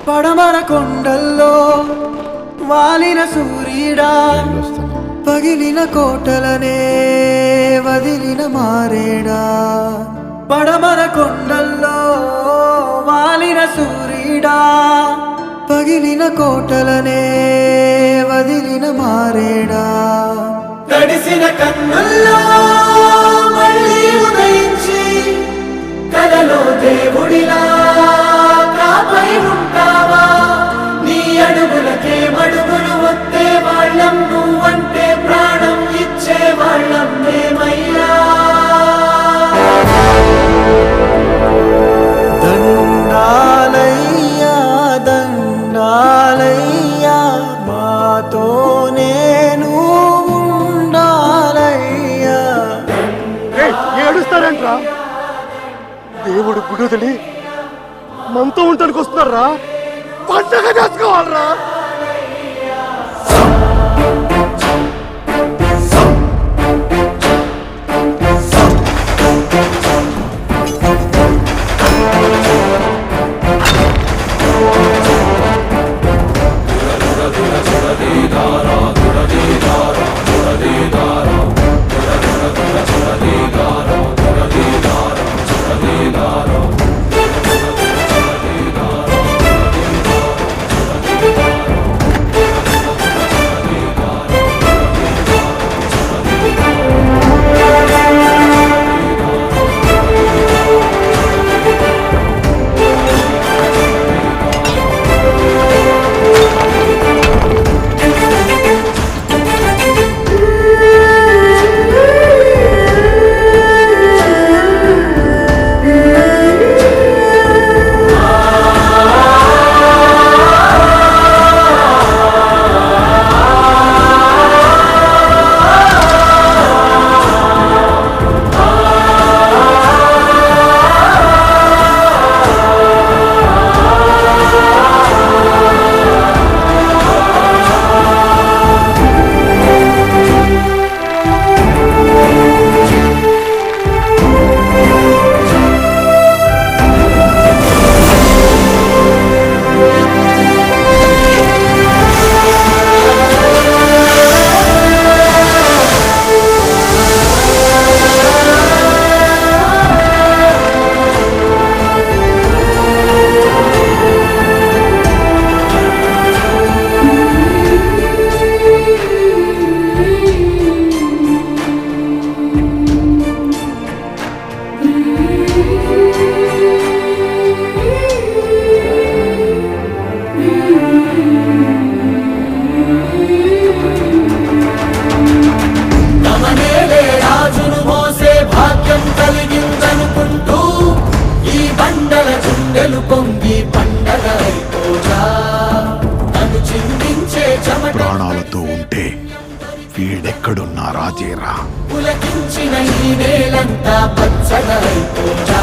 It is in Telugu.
పడమర కొండల్లో వాలిన సూర్యుడా, పగిలిన కోటలనే వదిలిన మారేడా. పడమర కొండల్లో వాలిన సూర్యుడా, పగిలిన కోటలనే వదిలిన మారేడా. తడిసిన కన్నుల్లో మళ్ళీ ఉదయించి కలలో దేవుడిలా కాపై ఉంటావా. నీ అడుగులకే మడుగులు వస్తే వాళ్ళం, నువ్వంటే ప్రాణం ఇచ్చే వాళ్ళం మేమయ్యా. దండాలయ్యా దండాలయ్యా, మాతో నేను ఉండాలయ్యా. ఏడుస్తారంట్రా, దేవుడు గుడివదిలి మనతో ఉండడానికి వస్తున్నారా, పండగ చేసుకోవాలరా. ప్రాణాలతో ఉంటే వీడెక్కడున్నా రాజేరా. పులకించిన ఈ నేలంతా పచ్చగా అయిపోతా.